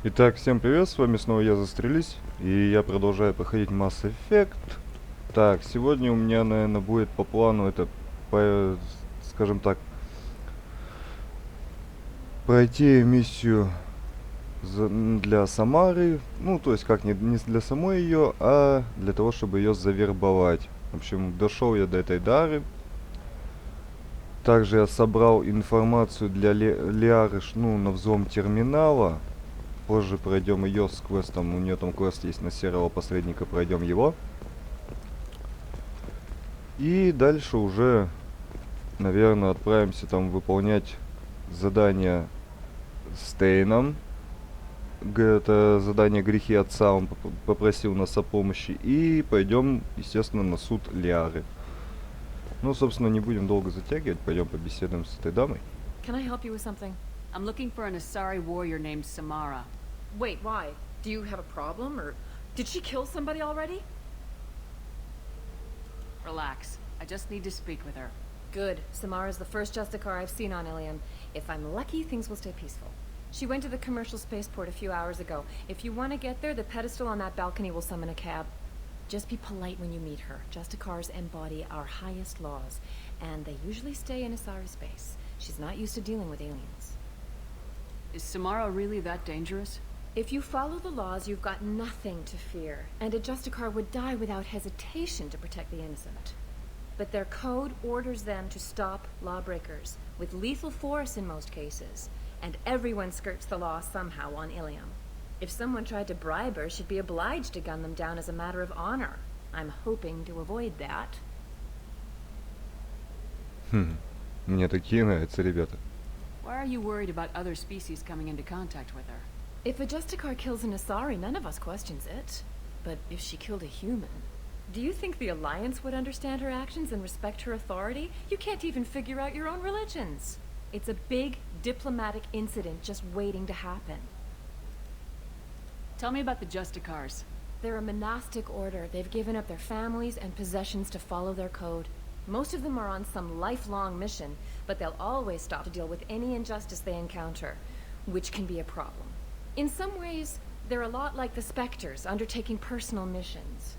Итак, всем привет, с вами снова я Застрелись, и я продолжаю проходить Mass Effect. Так, сегодня у меня, наверное, будет по плану это, скажем так, пройти миссию для Самары. Ну, то есть, как не для самой ее, а для того, чтобы ее завербовать. В общем, дошел я до этой Дары. Также я собрал информацию для Лиары, ну, на взлом терминала. Позже пройдем ее с квестом. У нее там квест есть на серого посредника, пройдем его. И дальше уже, наверное, отправимся там выполнять задание с Тейном. Это задание «Грехи отца», он попросил нас о помощи. И пойдем, естественно, на суд Лиары. Ну, собственно, не будем долго затягивать, пойдем побеседуем с этой дамой. Can I help you with something? I'm looking for an Asari warrior named Samara. Wait, why? Do you have a problem, or did she kill somebody already? Relax. I just need to speak with her. Good. Samara's the first Justicar I've seen on Ilium. If I'm lucky, things will stay peaceful. She went to the commercial spaceport a few hours ago. If you want to get there, the pedestal on that balcony will summon a cab. Just be polite when you meet her. Justicars embody our highest laws, and they usually stay in Asari space. She's not used to dealing with aliens. Is Samara really that dangerous? If you follow the laws, you've got nothing to fear, and a Justicar would die without hesitation to protect the innocent. But their code orders them to stop lawbreakers, with lethal force in most cases, and everyone skirts the law somehow on Ilium. If someone tried to bribe her, she'd be obliged to gun them down as a matter of honor. I'm hoping to avoid that. Мне такие нравятся, ребята. Why are you worried about other species coming into contact with her? If a Justicar kills an Asari, none of us questions it. But if she killed a human... Do you think the Alliance would understand her actions and respect her authority? You can't even figure out your own religions. It's a big diplomatic incident just waiting to happen. Tell me about the Justicars. They're a monastic order. They've given up their families and possessions to follow their code. Most of them are on some lifelong mission, but they'll always stop to deal with any injustice they encounter, which can be a problem. In some ways, they're a lot like the Spectres, undertaking personal missions.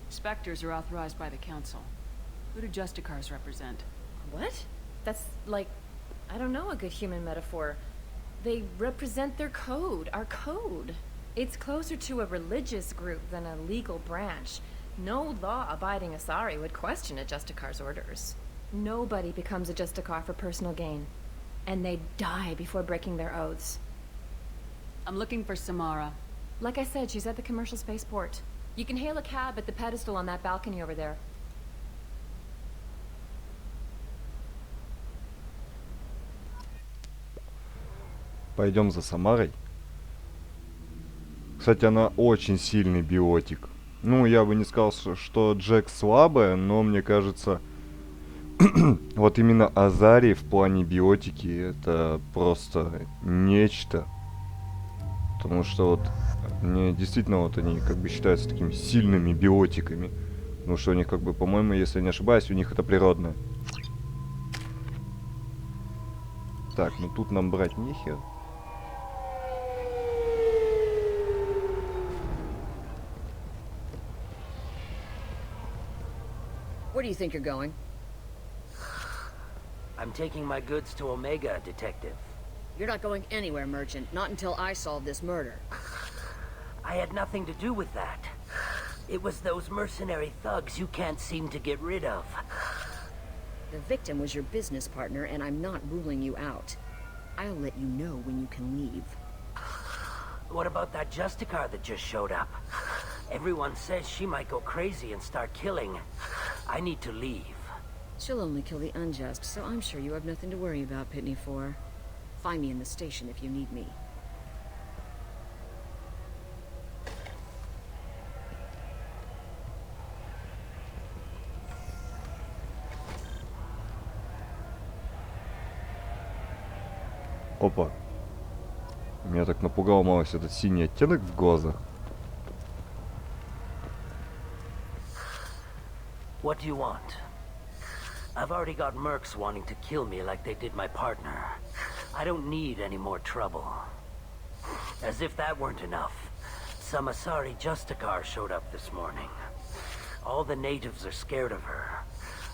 Spectres are authorized by the Council. Who do Justicars represent? What? That's like, I don't know, a good human metaphor. They represent their code, our code. It's closer to a religious group than a legal branch. No law-abiding Asari would question a Justicar's orders. Nobody becomes a Justicar for personal gain. And they die before breaking their oaths. I'm looking for Samara. Like I said, she's at the commercial spaceport. You can hail a cab at the pedestal on that balcony over there. Пойдем за Самарой. Кстати, она очень сильный биотик. Ну, я бы не сказал, что Джек слабая, но мне кажется, вот именно Азари в плане биотики это просто нечто. Потому что вот мне действительно вот они как бы считаются такими сильными биотиками. Потому что у них как бы, по-моему, если я не ошибаюсь, у них это природное. Так, ну тут нам брать нехер. Where do you think you're going? I'm taking my goods to Omega, Detective. You're not going anywhere, Merchant. Not until I solve this murder. I had nothing to do with that. It was those mercenary thugs you can't seem to get rid of. The victim was your business partner, and I'm not ruling you out. I'll let you know when you can leave. What about that Justicar that just showed up? Everyone says she might go crazy and start killing. I need to leave. She'll only kill the unjust, so I'm sure you have nothing to worry about, Pitney 4. Find me in the station if you need me. Опа. Меня так напугал малость этот синий оттенок в глазах. What do you want? I've already got mercs wanting to kill me like they did my partner. I don't need any more trouble. As if that weren't enough, some Asari Justicar showed up this morning. All the natives are scared of her.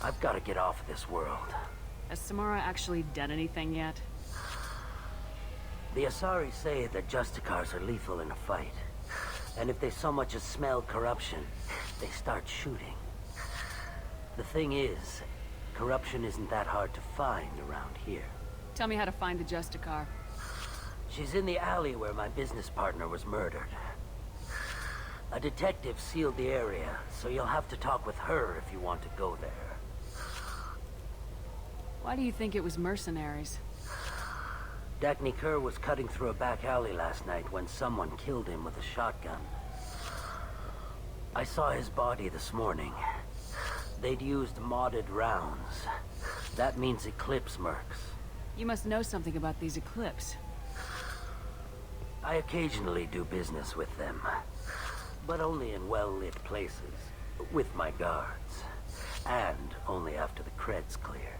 I've got to get off of this world. Has Samara actually done anything yet? The Asari say that Justicars are lethal in a fight. And if they so much as smell corruption, they start shooting. The thing is, corruption isn't that hard to find around here. Tell me how to find the Justicar. She's in the alley where my business partner was murdered. A detective sealed the area, so you'll have to talk with her if you want to go there. Why do you think it was mercenaries? Dagny Kerr was cutting through a back alley last night when someone killed him with a shotgun. I saw his body this morning. They'd used modded rounds. That means Eclipse mercs. You must know something about these Eclipse. I occasionally do business with them, but only in well-lit places, with my guards, and only after the cred's clear.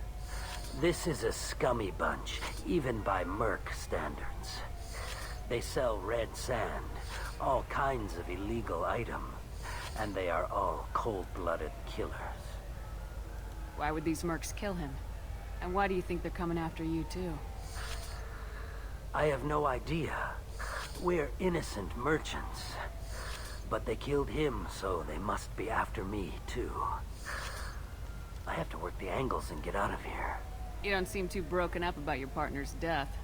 This is a scummy bunch, even by merc standards. They sell red sand, all kinds of illegal items, and they are all cold-blooded killers. Why would these mercs kill him? And why do you think they're coming after you too? I have no idea. We're innocent merchants. But they killed him, so they must be after me too. I have to work the angles and get out of here. You don't seem too broken up about your partner's death.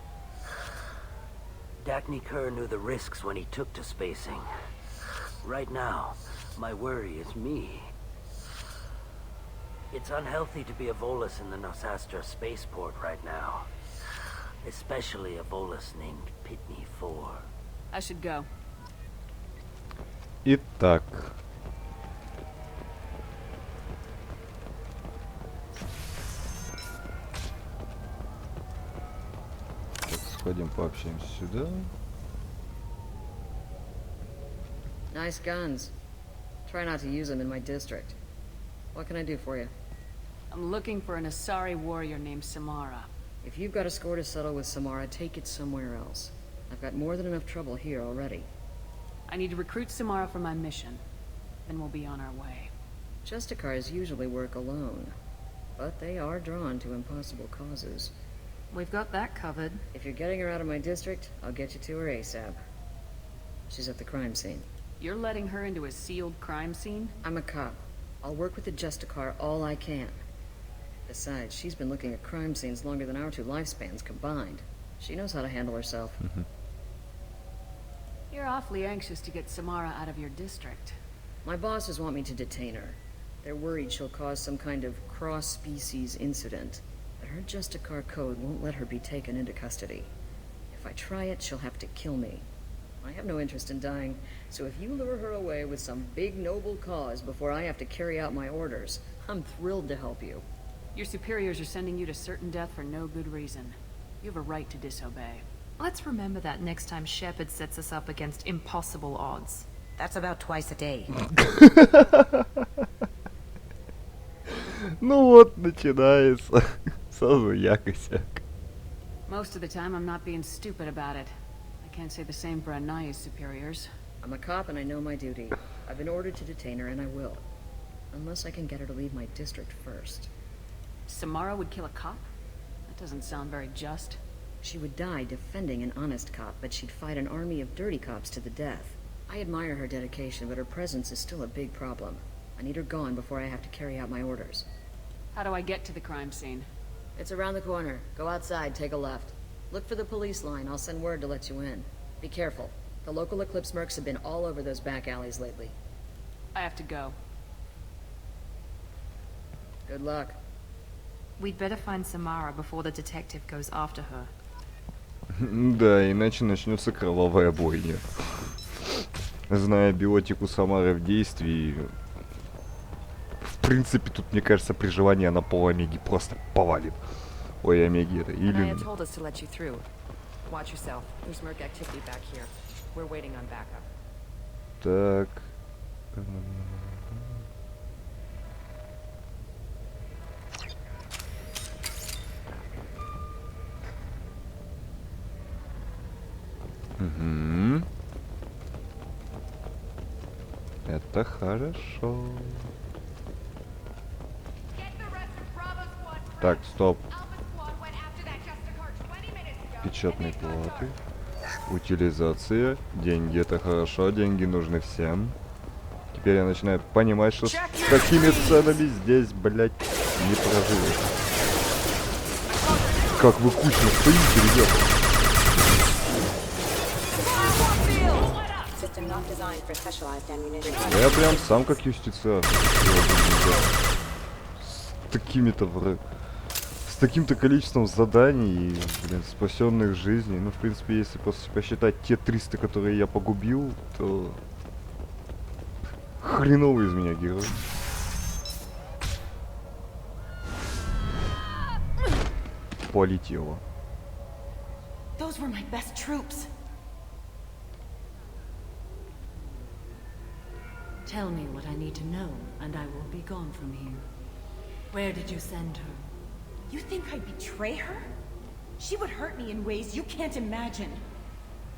Dagny Kerr knew the risks when he took to spacing. Right now, my worry is me. It's unhealthy to be a Volus in the Nosastra spaceport right now. Especially a Volus named Pitney 4. I should go. Итак. Так, сходим, пообщаемся сюда. Nice guns. Try not to use them in my district. What can I do for you? I'm looking for an Asari warrior named Samara. If you've got a score to settle with Samara, take it somewhere else. I've got more than enough trouble here already. I need to recruit Samara for my mission. Then we'll be on our way. Justicars usually work alone, but they are drawn to impossible causes. We've got that covered. If you're getting her out of my district, I'll get you to her ASAP. She's at the crime scene. You're letting her into a sealed crime scene? I'm a cop. I'll work with the Justicar all I can. Besides, she's been looking at crime scenes longer than our two lifespans combined. She knows how to handle herself. You're awfully anxious to get Samara out of your district. My bosses want me to detain her. They're worried she'll cause some kind of cross-species incident. But her Justicar code won't let her be taken into custody. If I try it, she'll have to kill me. I have no interest in dying, so if you lure her away with some big noble cause before I have to carry out my orders, I'm thrilled to help you. Your superiors are sending you to certain death for no good reason. You have a right to disobey. Let's remember that next time Shepard sets us up against impossible odds. That's about twice a day. Ну вот, начинается. Сразу я косяк. Most of the time, I'm not being stupid about it. I can't say the same for Anaya's superiors. I'm a cop and I know my duty. I've been ordered to detain her and I will. Unless I can get her to leave my district first. Samara would kill a cop? That doesn't sound very just. She would die defending an honest cop, but she'd fight an army of dirty cops to the death. I admire her dedication, but her presence is still a big problem. I need her gone before I have to carry out my orders. How do I get to the crime scene? It's around the corner. Go outside, take a left. Look for the police line. I'll send word to let you in. Be careful. The local Eclipse mercs have been all over those back alleys lately. I have to go. Good luck. We'd better find Samara before the detective goes after her. Да, иначе начнется кровавая бойня. Зная биотику Самары в действии, в принципе, тут, мне кажется, при желании она пол Омеги просто повалит. Ой, Омеги это или... Anaya told us to let you through. Watch yourself. There's merc activity back here. We're waiting on backup. Так... Угу. Это хорошо. Так, стоп. Печатные платы. Утилизация. Деньги — это хорошо, деньги нужны всем. Теперь я начинаю понимать, что с такими ценами здесь, блядь, не проживешь. Как вы кучно стоите, ребята. Я прям сам как юстициар. С такими-то с таким-то количеством заданий и, блин, спасенных жизней. Ну, в принципе, если посчитать те 300, которые я погубил, то хреновый из меня герой. Полетело. Those were my best troops. Tell me what I need to know, and I will be gone from here. Where did you send her? You think I'd betray her? She would hurt me in ways you can't imagine.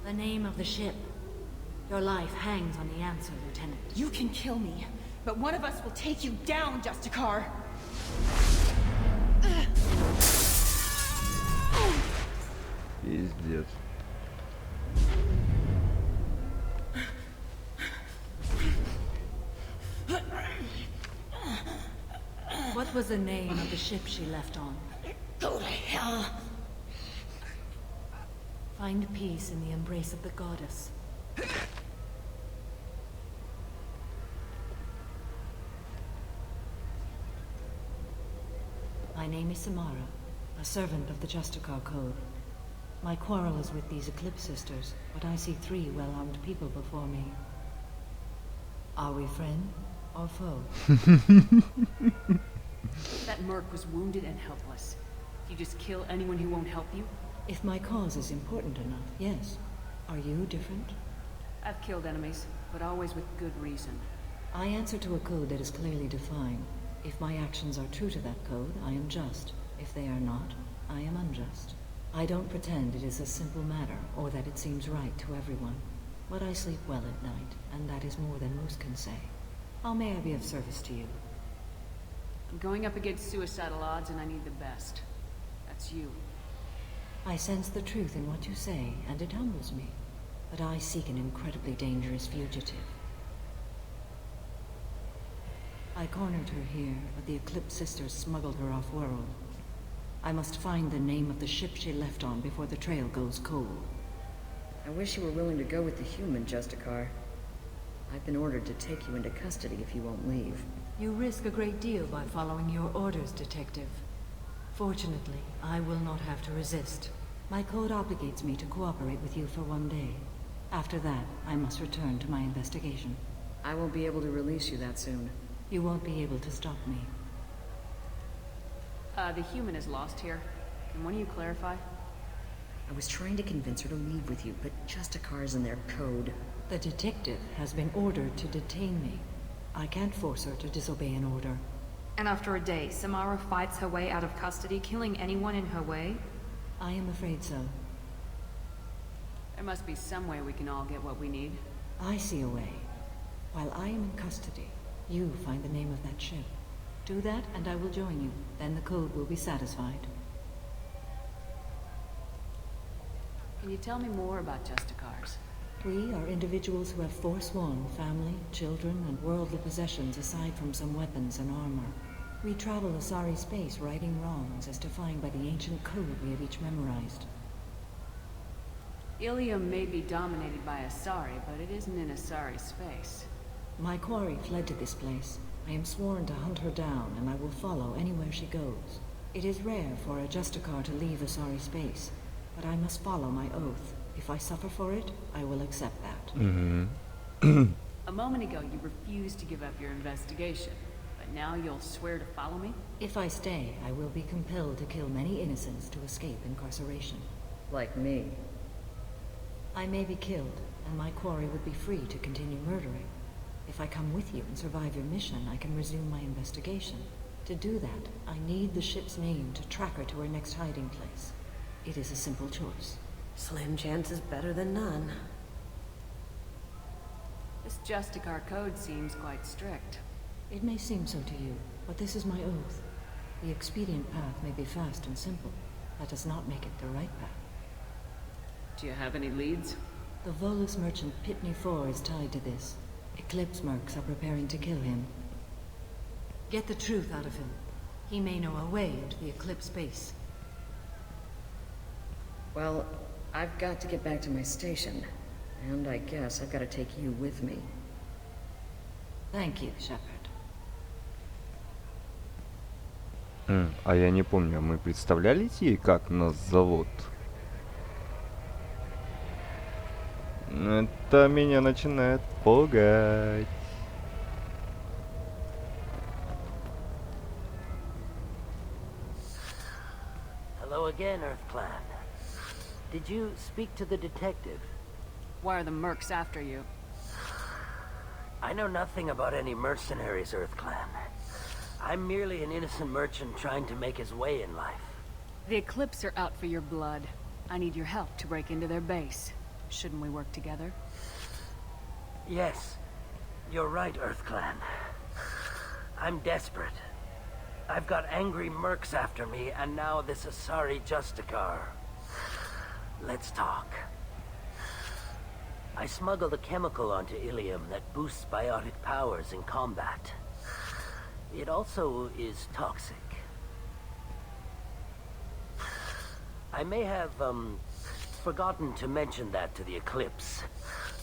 The name of the ship. Your life hangs on the answer, Lieutenant. You can kill me, but one of us will take you down, Justicar. Пиздец. What was the name of the ship she left on? Go to hell. Find peace in the embrace of the goddess. My name is Samara, a servant of the Justicar Code. My quarrel is with these Eclipse Sisters, but I see 3 well-armed people before me. Are we friend or foe? That merc was wounded and helpless. You just kill anyone who won't help you? If my cause is important enough, yes. Are you different? I've killed enemies, but always with good reason. I answer to a code that is clearly defined. If my actions are true to that code, I am just. If they are not, I am unjust. I don't pretend it is a simple matter, or that it seems right to everyone. But I sleep well at night, and that is more than most can say. How may I be of service to you? I'm going up against suicidal odds, and I need the best. That's you. I sense the truth in what you say, and it humbles me. But I seek an incredibly dangerous fugitive. I cornered her here, but the Eclipse Sisters smuggled her off-world. I must find the name of the ship she left on before the trail goes cold. I wish you were willing to go with the human, Justicar. I've been ordered to take you into custody if you won't leave. You risk a great deal by following your orders, Detective. Fortunately, I will not have to resist. My code obligates me to cooperate with you for 1 day. After that, I must return to my investigation. I won't be able to release you that soon. You won't be able to stop me. The human is lost here. Can one of you clarify? I was trying to convince her to leave with you, but Justicar's in their code. The detective has been ordered to detain me. I can't force her to disobey an order. And after a day, Samara fights her way out of custody, killing anyone in her way? I am afraid so. There must be some way we can all get what we need. I see a way. While I am in custody, you find the name of that ship. Do that, and I will join you. Then the code will be satisfied. Can you tell me more about Justicars? We are individuals who have forsworn family, children, and worldly possessions aside from some weapons and armor. We travel Asari space righting wrongs as defined by the ancient code we have each memorized. Ilium may be dominated by Asari, but it isn't in Asari space. My quarry fled to this place. I am sworn to hunt her down, and I will follow anywhere she goes. It is rare for a Justicar to leave Asari space, but I must follow my oath. If I suffer for it, I will accept that. A moment ago, you refused to give up your investigation, but now you'll swear to follow me? If I stay, I will be compelled to kill many innocents to escape incarceration. Like me. I may be killed, and my quarry would be free to continue murdering. If I come with you and survive your mission, I can resume my investigation. To do that, I need the ship's name to track her to her next hiding place. It is a simple choice. Slim chance is better than none. This Justicar code seems quite strict. It may seem so to you, but this is my oath. The expedient path may be fast and simple. That does not make it the right path. Do you have any leads? The Volus merchant Pitney 4 is tied to this. Eclipse mercs are preparing to kill him. Get the truth out of him. He may know a way into the Eclipse base. Well, I've got to get back to my station. And I guess I've got to take you with me. Thank you, Shepard. А я не помню, мы представляли ей, как нас зовут? Это меня начинает пугать. Hello again, Earth Clan. Did you speak to the detective? Why are the mercs after you? I know nothing about any mercenaries, Earth Clan. I'm merely an innocent merchant trying to make his way in life. The Eclipse are out for your blood. I need your help to break into their base. Shouldn't we work together? Yes, you're right, Earth Clan. I'm desperate. I've got angry mercs after me, and now this Asari Justicar. Let's talk. I smuggled a chemical onto Ilium that boosts biotic powers in combat. It also is toxic. I may have, forgotten to mention that to the Eclipse.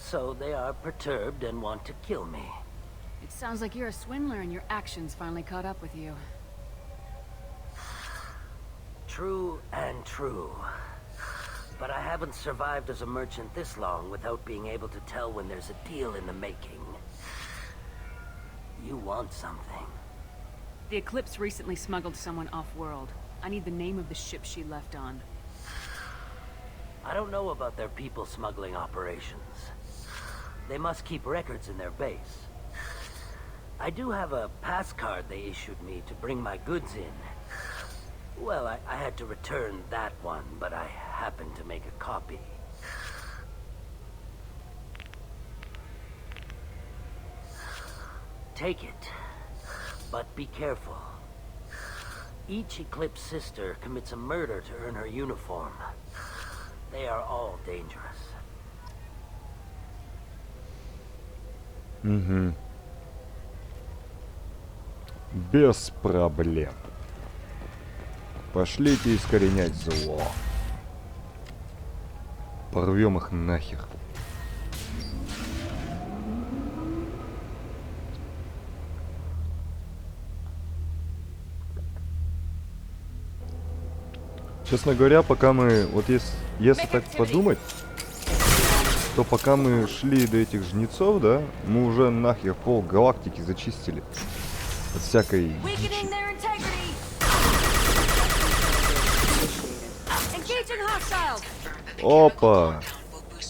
So they are perturbed and want to kill me. It sounds like you're a swindler and your actions finally caught up with you. True and true. But I haven't survived as a merchant this long without being able to tell when there's a deal in the making. You want something. The Eclipse recently smuggled someone off-world. I need the name of the ship she left on. I don't know about their people smuggling operations. They must keep records in their base. I do have a pass card they issued me to bring my goods in. Well, I had to return that one, but I happened to make a copy. Take it, but be careful. Each Eclipse sister commits a murder to earn her uniform. They are all dangerous. Угу. Без проблем. Пошлите искоренять зло. Порвем их нахер. Честно говоря, пока мы... Вот если так подумать, то пока мы шли до этих жнецов, да, мы уже нахер пол галактики зачистили. От всякой дичи. Опа!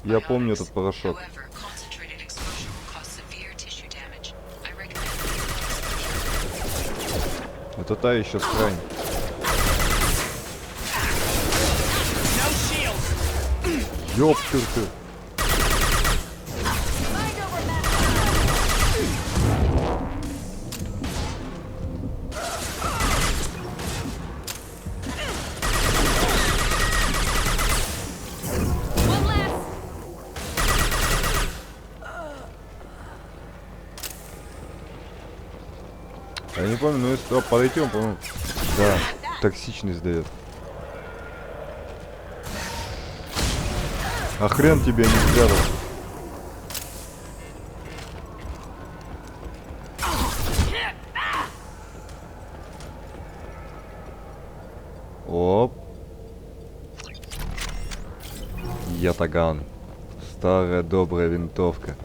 Я помню этот порошок. Это та еще срань. Ёптырка. Я не помню, но если подойти, он, по-моему, да, токсичность дает. А хрен тебе не взял. Оп. Ятаган. Старая добрая винтовка.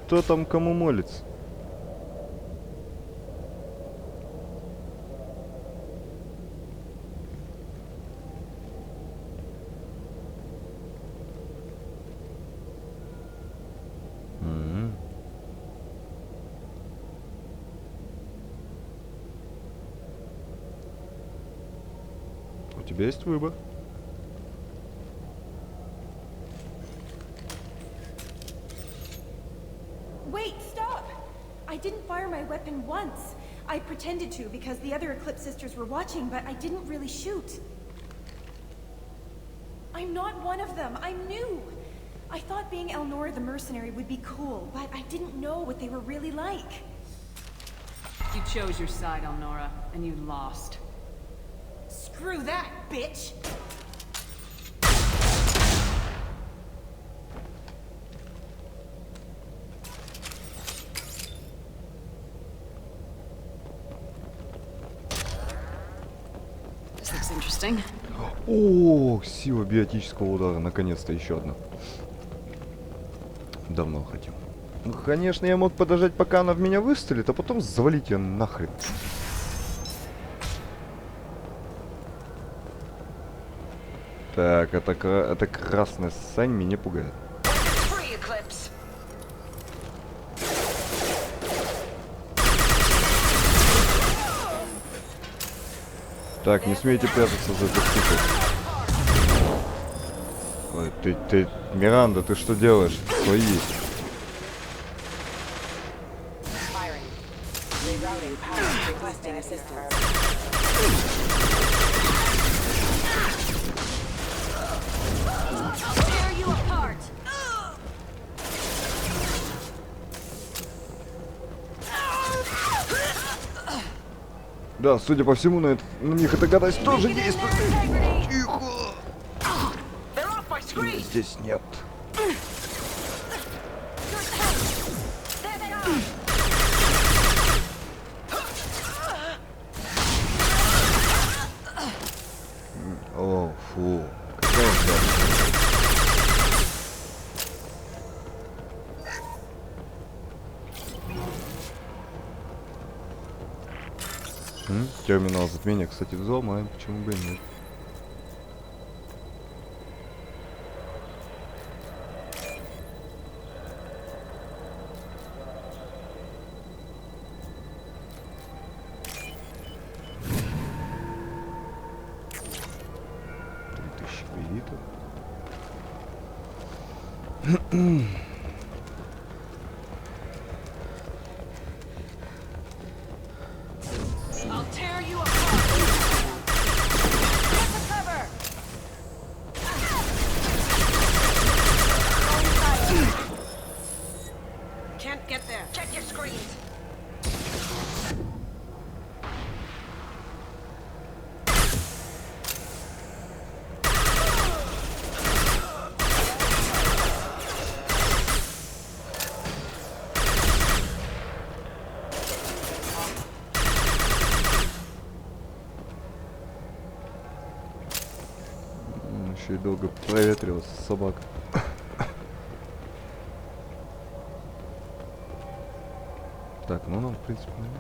Кто там кому молится? тебя есть выбор. Wait, stop! I didn't fire my weapon once. I pretended to because the other Eclipse sisters were watching, but I didn't really shoot. I'm not one of them. I'm new. I thought being Elnora the mercenary would be cool, but I didn't know what they were really like. You chose your side, Elnora, and you lost. Screw that, bitch! This looks interesting. О, сила биотического удара. Наконец-то еще одна. Давно хотел. Ну, конечно, я мог подождать, пока она в меня выстрелит, а потом завалить ее нахрен. Так, это красная сань меня пугает. Так, не смейте прятаться за этой штукой. Ой, ты, Миранда, ты что делаешь? Свои. Да, судя по всему, на них эта гадость тоже действует. Тихо! Их здесь нет. О, фу. Какая гадость. Терминал затмения, кстати, взломаем, почему бы и нет. Кредитов. Еще и долго проветривался собака. Так, ну нам, в принципе, нет.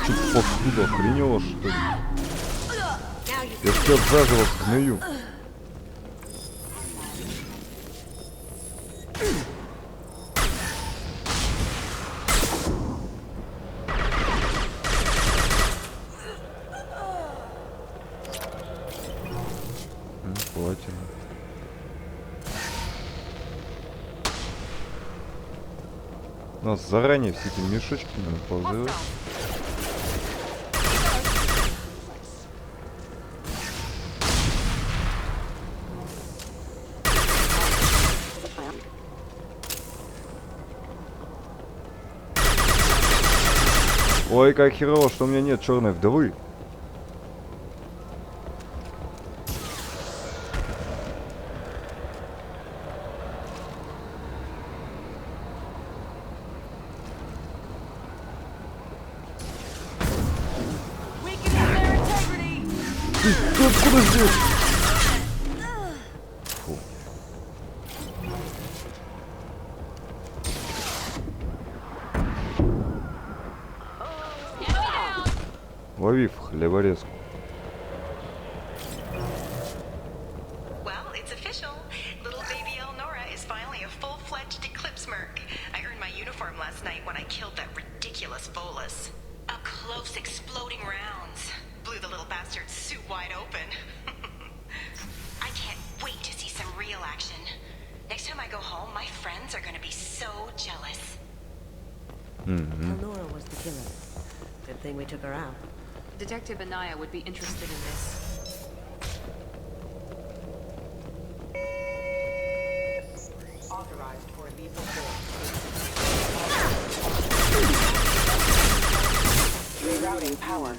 Чуть повсюду охренела, что ли? Я все заживо гною. Платина. У нас заранее все эти мешочки надо ползать. Ой, как херово, что у меня нет черной вдовы. Ты откуда здесь? Фу. Лови в хлеборезку. it's official. Little baby Elnora is finally a full-fledged Eclipse merc. I earned my uniform last night when I killed that ridiculous Volus. Up close, exploding rounds. Blew the little bastard's suit wide open. I can't wait to see some real action. Next time I go home, my friends are gonna be so jealous. Elnora was the killer. Good thing we took her out. Detective Anaya would be interested in this. Authorized for lethal force. Rerouting power.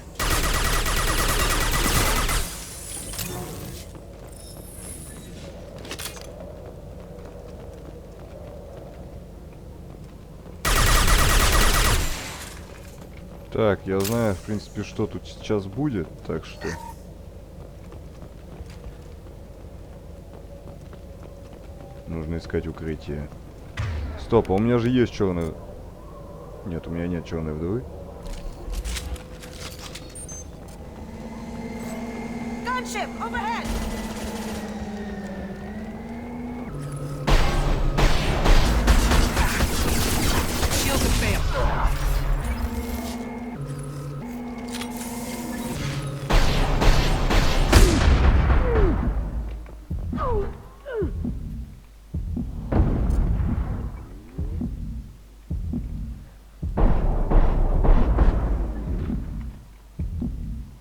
Так, я знаю, в принципе, что тут сейчас будет, так что... Нужно искать укрытие. Стоп, а у меня же есть черная... Нет, у меня нет черной вдовы. Gunship overhead! Shield has failed.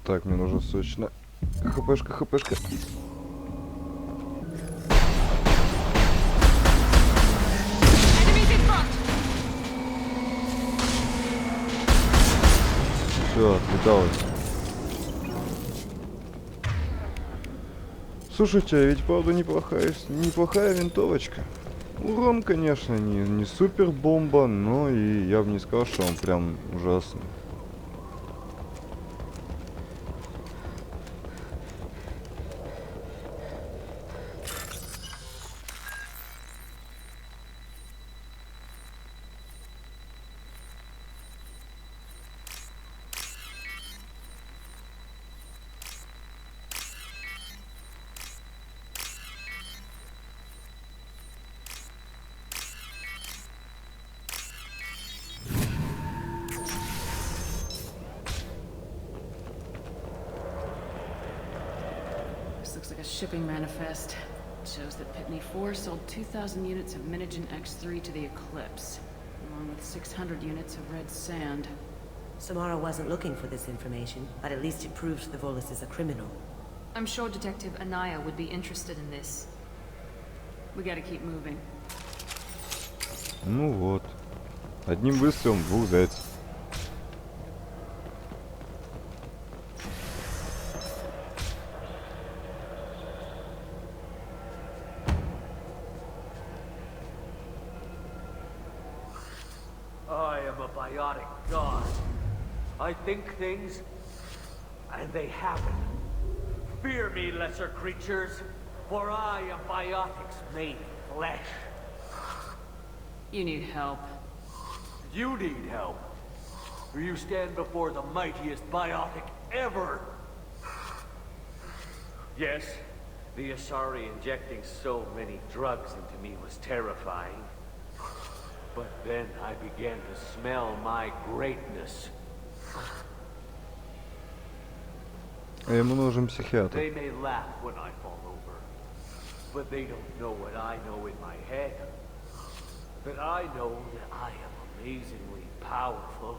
Так, мне нужно срочно... ХПшка, ХПшка. Все, отлеталось. Слушайте, а ведь правда неплохая винтовочка. Урон, конечно, не супер бомба, но и я бы не сказал, что он прям ужасный. This looks like a shipping manifest. It shows that Pitney 4 sold 2,000 units of Minigen X3 to the Eclipse, along with 600 units of red sand. Samara wasn't looking for this information, but at least it proves the Volus is a criminal. I'm sure Detective Anaya would be interested in this. We gotta keep moving. Ну вот. Одним выстрелом двух зайцев. I am a biotic god. I think things, and they happen. Fear me, lesser creatures, for I am biotics made flesh. You need help. You need help, for you stand before the mightiest biotic ever. Yes, the Asari injecting so many drugs into me was terrifying. But then I began to smell my greatness. Ему нужен психиатр. They may laugh when I fall over, but they don't know what I know in my head. That I know that I am amazingly powerful.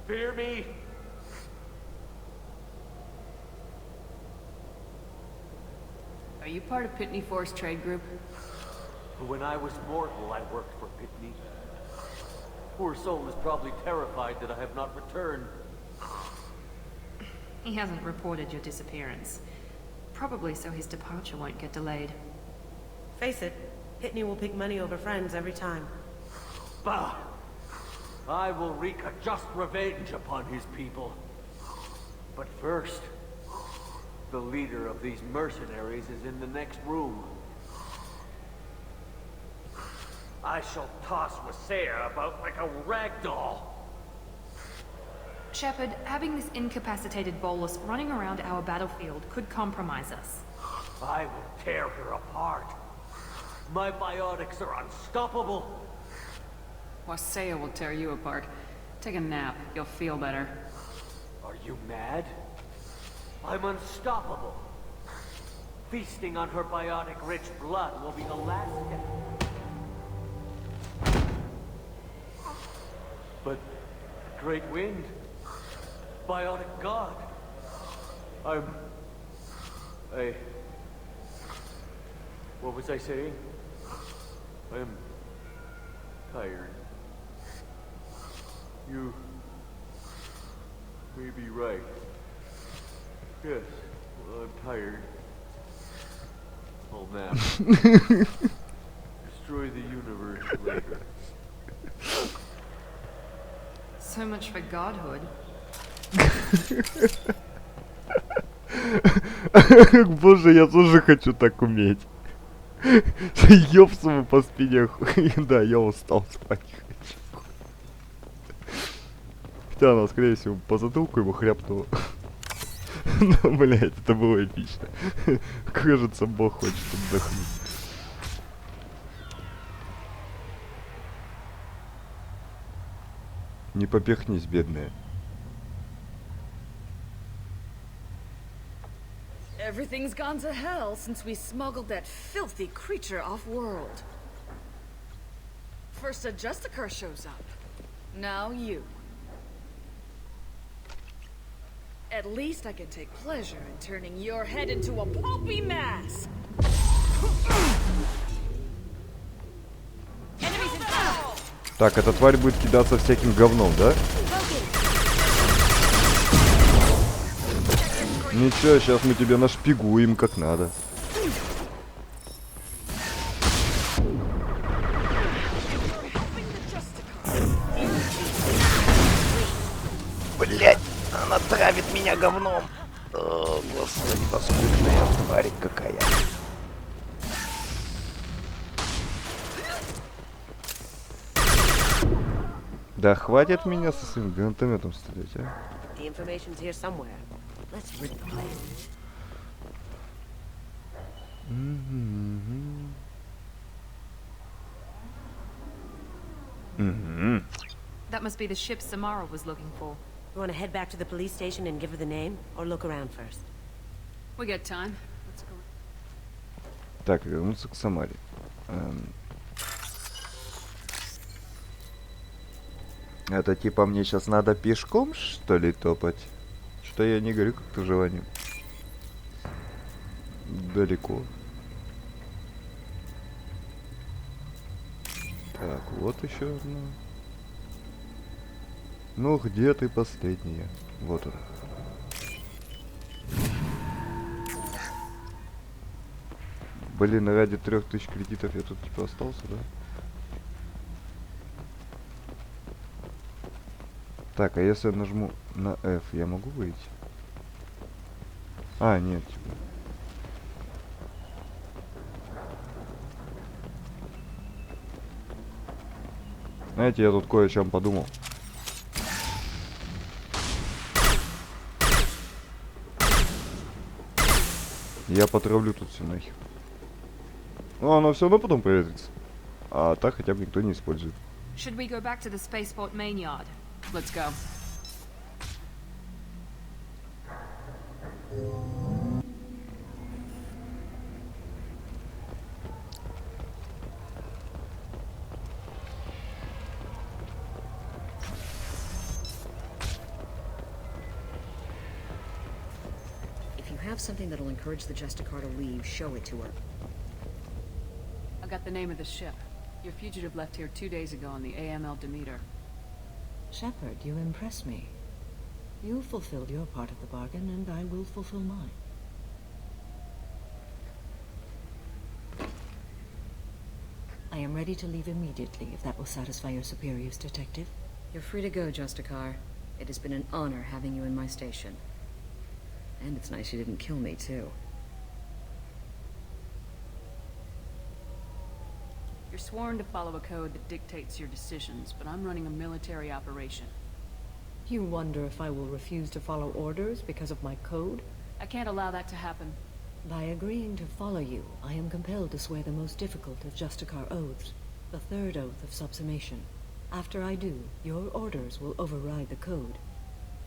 Fear me? Are you part of Pitney 4's trade group? When I was mortal, I worked for Pitney. Poor soul is probably terrified that I have not returned. He hasn't reported your disappearance. Probably so his departure won't get delayed. Face it, Pitney will pick money over friends every time. Bah! I will wreak a just revenge upon his people. But first, the leader of these mercenaries is in the next room. I shall toss Wasea about like a rag doll. Shepard, having this incapacitated Volus running around our battlefield could compromise us. I will tear her apart. My biotics are unstoppable. Wasea will tear you apart. Take a nap. You'll feel better. Are you mad? I'm unstoppable. Feasting on her biotic-rich blood will be the last step. But Great Wind, biotic god. What was I saying? I'm tired. You may be right. Yes, well, I'm tired. I'll nap. Destroy the universe later. So much for godhood. Боже, я тоже хочу так уметь. Ёпсу по спине. Да, я устал, спать не хочу. Хотя она, скорее всего, по затылку ему хряпнула. Ну, блядь, это было эпично. Кажется, Бог хочет отдохнуть. Не поперхнись, бедная. Everything's gone to hell since we smuggled that filthy creature off-world. First a Justicar shows up. Now you. At least I can take pleasure in turning your head into a pulpy mass. Enemies in front. Так, эта тварь будет кидаться всяким говном, да? Ничего, сейчас мы тебя нашпигуем как надо. Блять, она травит меня говном. О, господи, паскудная тварь какая. Да хватит меня со своим гранатометом стрелять, а? The information's here somewhere. Let's rid the place. That must be the ship Samara was looking for. You want to head back to the police station and give her the name, or look around first? We got time. Let's go. Так, вернуться к Самаре. Это типа мне сейчас надо пешком, что ли, топать? Что я не горю как-то желанием. Далеко. Так, вот еще одна. Ну, где ты последняя? Вот она. Блин, ради 3000 кредитов я тут типа остался, да? Так, а если я нажму на F, я могу выйти? А, нет, типа. Знаете, я тут кое о чем подумал. Я потравлю тут все нахер. Ну, оно все равно потом проветрится. А так хотя бы никто не использует. Should we go back to the spaceport main yard? Let's go. If you have something that'll encourage the Justicar to leave, show it to her. I got the name of the ship. Your fugitive left here 2 days ago on the AML Demeter. Shepard, you impress me. You fulfilled your part of the bargain, and I will fulfill mine. I am ready to leave immediately, if that will satisfy your superiors, Detective. You're free to go, Justicar. It has been an honor having you in my station. And it's nice you didn't kill me, too. You're sworn to follow a code that dictates your decisions, but I'm running a military operation. You wonder if I will refuse to follow orders because of my code? I can't allow that to happen. By agreeing to follow you, I am compelled to swear the most difficult of Justicar oaths, the third oath of subsumation. After I do, your orders will override the code.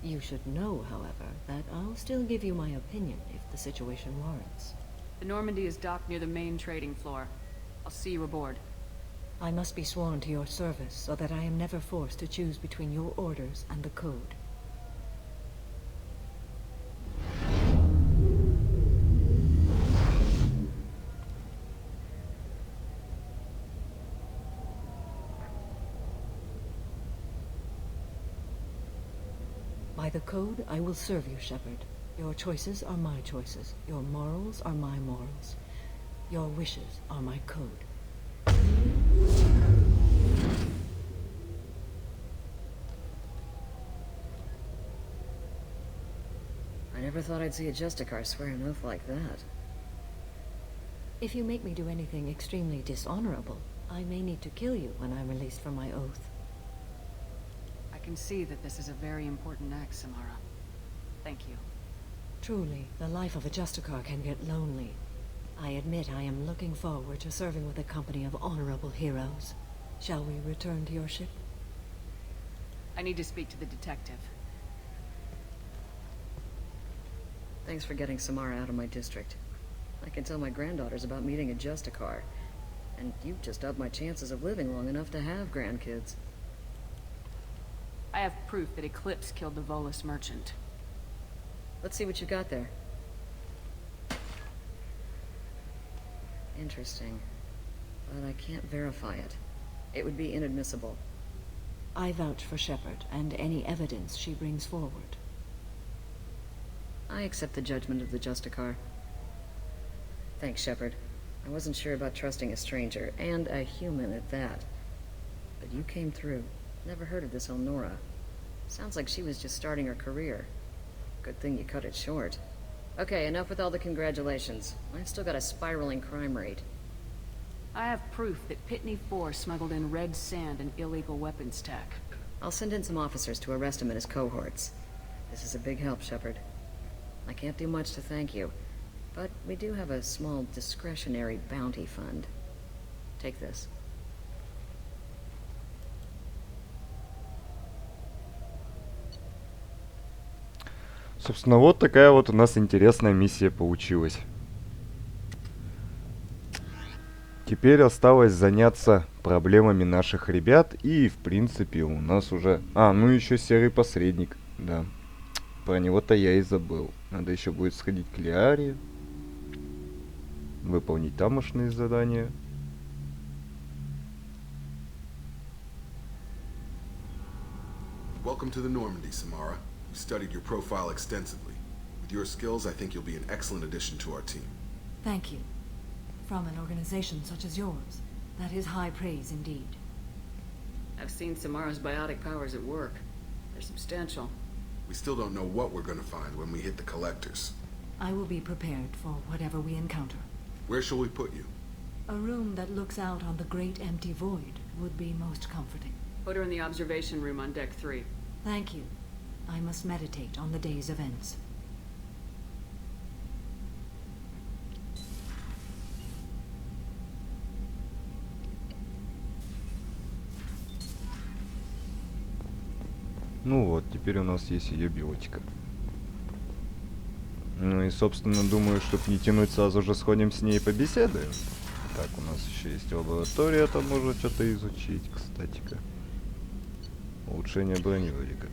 You should know, however, that I'll still give you my opinion if the situation warrants. The Normandy is docked near the main trading floor. I'll see you aboard. I must be sworn to your service so that I am never forced to choose between your orders and the code. By the code, I will serve you, Shepard. Your choices are my choices. Your morals are my morals. Your wishes are my code. I never thought I'd see a Justicar swear an oath like that. If you make me do anything extremely dishonorable, I may need to kill you when I'm released from my oath. I can see that this is a very important act, Samara. Thank you. Truly, the life of a Justicar can get lonely. I admit I am looking forward to serving with a company of honorable heroes. Shall we return to your ship? I need to speak to the detective. Thanks for getting Samara out of my district. I can tell my granddaughters about meeting a Justicar. And you've just upped my chances of living long enough to have grandkids. I have proof that Eclipse killed the Volus merchant. Let's see what you got there. Interesting. But I can't verify it. It would be inadmissible. I vouch for Shepard and any evidence she brings forward. I accept the judgment of the Justicar. Thanks, Shepard. I wasn't sure about trusting a stranger, and a human at that. But you came through. Never heard of this Elnora. Sounds like she was just starting her career. Good thing you cut it short. Okay, enough with all the congratulations. I've still got a spiraling crime rate. I have proof that Pitney 4 smuggled in red sand and illegal weapons tech. I'll send in some officers to arrest him and his cohorts. This is a big help, Shepard. I can't do much to thank you, but we do have a small discretionary bounty fund. Take this. Собственно, вот такая вот у нас интересная миссия получилась. Теперь осталось заняться проблемами наших ребят, и, в принципе, у нас уже... ну еще серый посредник, да. Про него-то я и забыл. Надо еще будет сходить к Лиаре, выполнить тамошние задания. Welcome to the Normandy, Samara. We've studied your profile extensively. With your skills, I think you'll be an excellent addition to our team. Thank you. From an organization such as yours, that is high praise indeed. I've seen Samara's biotic powers at work. They're substantial. We still don't know what we're gonna find when we hit the collectors. I will be prepared for whatever we encounter. Where shall we put you? A room that looks out on the great empty void would be most comforting. Put her in the observation room on deck 3. Thank you. I must meditate on the day's events. Ну вот, теперь у нас есть ее биотика. Ну и, собственно, думаю, чтобы не тянуть, сразу же сходим с ней и побеседуем. Так, у нас еще есть лаборатория, там можно что-то изучить, кстати-ка. Улучшение броневика.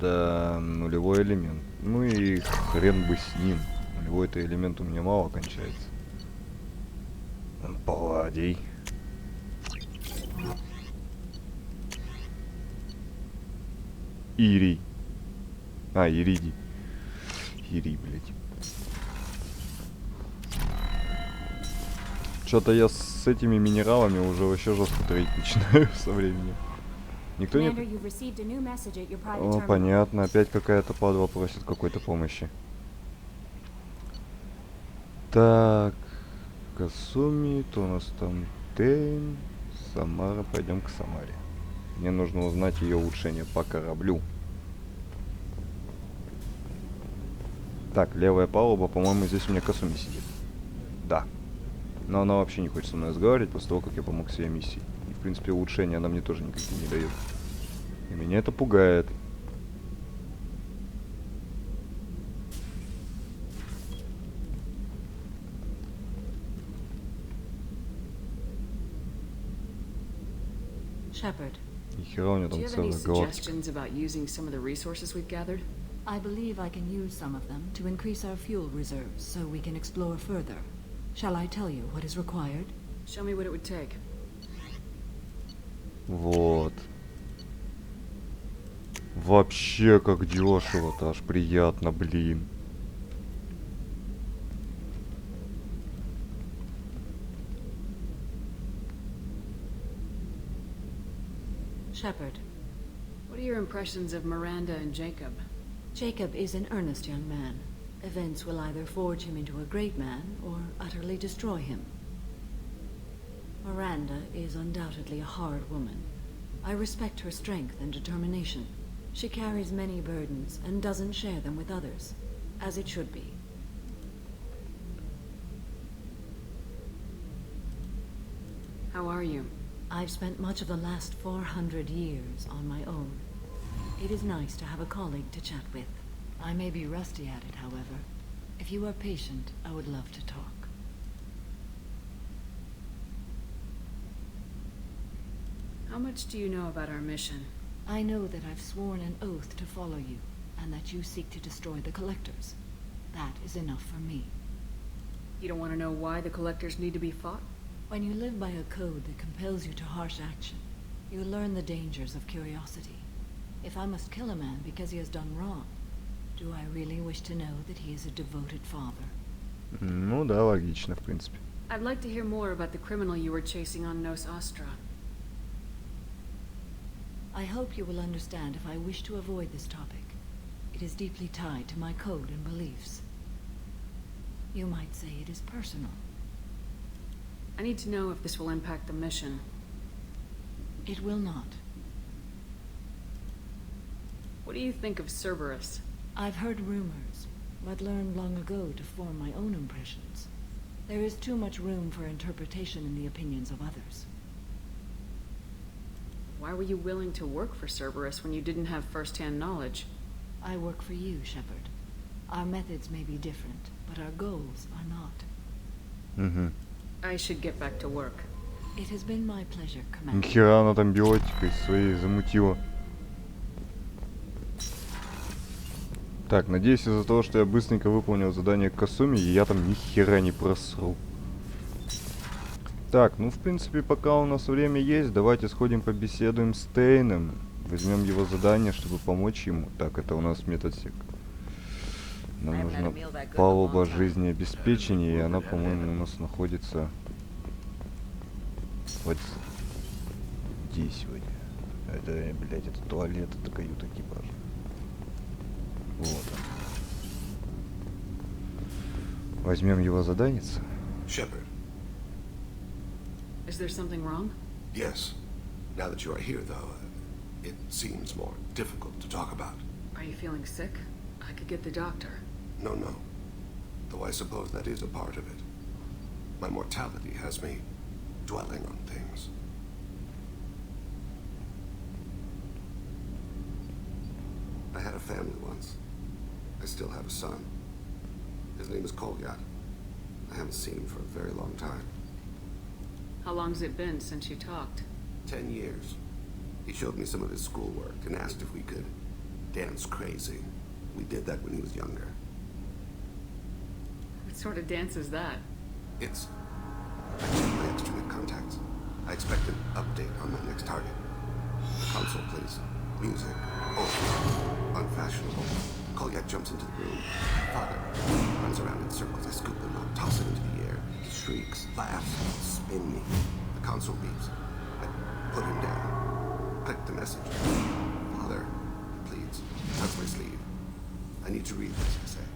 Да, нулевой элемент. Ну и хрен бы с ним. Нулевой-то элемент у меня мало кончается. Палладий. Ирий. Иридий. Ирий, блядь. Что-то я с этими минералами уже вообще жестко тратить начинаю со временем. Никто не... О, понятно. Опять какая-то падла просит какой-то помощи. Так. Касуми, то у нас там Тейн. Самара. Пойдем к Самаре. Мне нужно узнать ее улучшение по кораблю. Так, левая палуба, по-моему, здесь у меня Касуми сидит. Да. Но она вообще не хочет со мной разговаривать после того, как я помог своей миссии. И, в принципе, улучшения она мне тоже никакие не дает. И меня это пугает. Shepard, Нихера у него Do там you have any целая галактика. suggestions about using some of the resources we've gathered? I believe I can use some of them to increase our fuel reserves so we can explore further. Shall I tell you what is required? Show me what it would take. Вот. Вообще как дешево-то, аж приятно, блин. Shepard, What are your impressions of Miranda and Jacob? Jacob is an earnest young man. Events will either forge him into a great man or utterly destroy him. Miranda is undoubtedly a hard woman. I respect her strength and determination. She carries many burdens and doesn't share them with others, as it should be. How are you? I've spent much of the last 400 years on my own. It is nice to have a colleague to chat with. I may be rusty at it, however. If you are patient, I would love to talk. How much do you know about our mission? I know that I've sworn an oath to follow you, and that you seek to destroy the Collectors. That is enough for me. You don't want to know why the Collectors need to be fought? When you live by a code that compels you to harsh action, you learn the dangers of curiosity. If I must kill a man because he has done wrong, do I really wish to know that he is a devoted father? Ну да, логично, в принципе. I'd like to hear more about the criminal you were chasing on Nos Astra. I hope you will understand if I wish to avoid this topic. It is deeply tied to my code and beliefs. You might say it is personal. I need to know if this will impact the mission. It will not. What do you think of Cerberus? I've heard rumors, but learned long ago to form my own impressions. There is too much room for interpretation in the opinions of others. Why were you willing to work for Cerberus when you didn't have first-hand knowledge? I work for you, Shepard. Our methods may be different, but our goals are not. Угу. I should get back to work. It has been my pleasure, Commander. Нихера она там биотикой своей замутила. Так, надеюсь, из-за того, что я быстренько выполнил задание Касуми, я там ни хера не просру. Так, ну в принципе, пока у нас время есть, давайте сходим побеседуем с Тейном. Возьмем его задание, чтобы помочь ему. Так, это у нас методсек. Нам нужна палуба жизнеобеспечения, и она, по-моему, у нас находится вот здесь вот. Это, блядь, это туалет, это каюта экипажа. Вот он. Возьмем его заданец. Shepard. Is there something wrong? Yes. Now that you are here, though, it seems more difficult to talk about. Are you feeling sick? I could get the doctor. No. Though I suppose that is a part of it. My mortality has me dwelling on things. I had a family once. I still have a son. His name is Kolyat. I haven't seen him for a very long time. How long's it been since you talked? 10 years. He showed me some of his schoolwork and asked if we could dance crazy. We did that when he was younger. What sort of dance is that? It's... I checked my instrument contacts. I expect an update on my next target. The console plays music. Oh, unfashionable. Kolyat jumps into the room. Father runs around in circles. I scoop him up, toss him into the air. He shrieks, laughs, spin me. The console beeps. I put him down. Click the message. Father, he pleads. Tucks my sleeve. I need to read this, I say.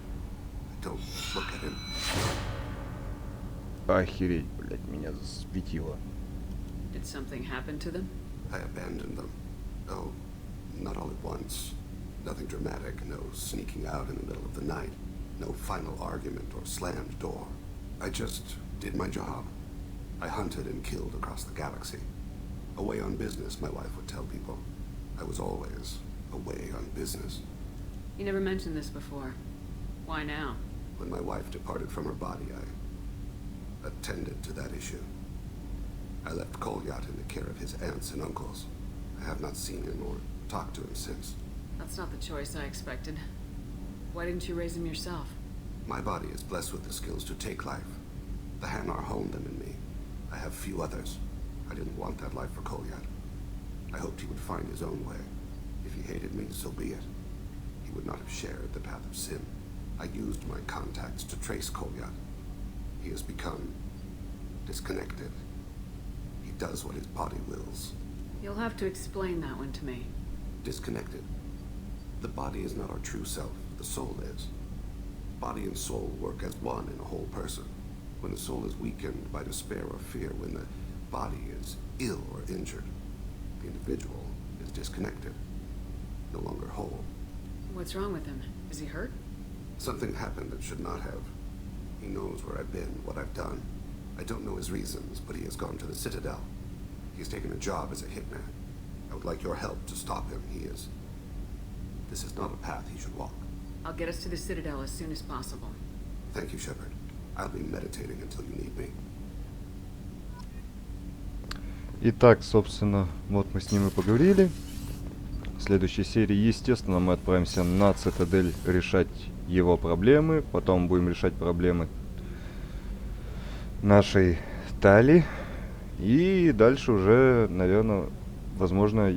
I don't look at him. Охереть, блядь, меня засветило. Did something happen to them? I abandoned them. Oh, not all at once. Nothing dramatic, no sneaking out in the middle of the night. No final argument or slammed door. I just did my job. I hunted and killed across the galaxy. Away on business, my wife would tell people. I was always away on business. You never mentioned this before. Why now? When my wife departed from her body, I attended to that issue. I left Kolyat in the care of his aunts and uncles. I have not seen him or talked to him since. That's not the choice I expected. Why didn't you raise him yourself? My body is blessed with the skills to take life. The Hanar honed them in me. I have few others. I didn't want that life for Kolyat. I hoped he would find his own way. If he hated me, so be it. He would not have shared the path of sin. I used my contacts to trace Kolyat. He has become disconnected. He does what his body wills. You'll have to explain that one to me. Disconnected. The body is not our true self. The soul is. Body and soul work as one in a whole person. When the soul is weakened by despair or fear, when the body is ill or injured, the individual is disconnected, no longer whole. What's wrong with him? Is he hurt? Something happened that should not have. He knows where I've been, what I've done. I don't know his reasons, but he has gone to the Citadel. He's taken a job as a hitman. I would like your help to stop him. This is not a path he should walk. I'll get us to the Citadel as soon as possible. Thank you, Shepard. I'll be meditating until you need me. Итак, собственно, вот мы с ним и поговорили. В следующей серии, естественно, мы отправимся на Цитадель решать его проблемы. Потом будем решать проблемы нашей Тали. И дальше уже, наверное, возможно,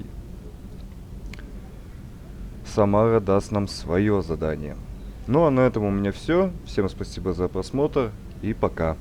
Самара даст нам свое задание. Ну а на этом у меня все. Всем спасибо за просмотр и пока.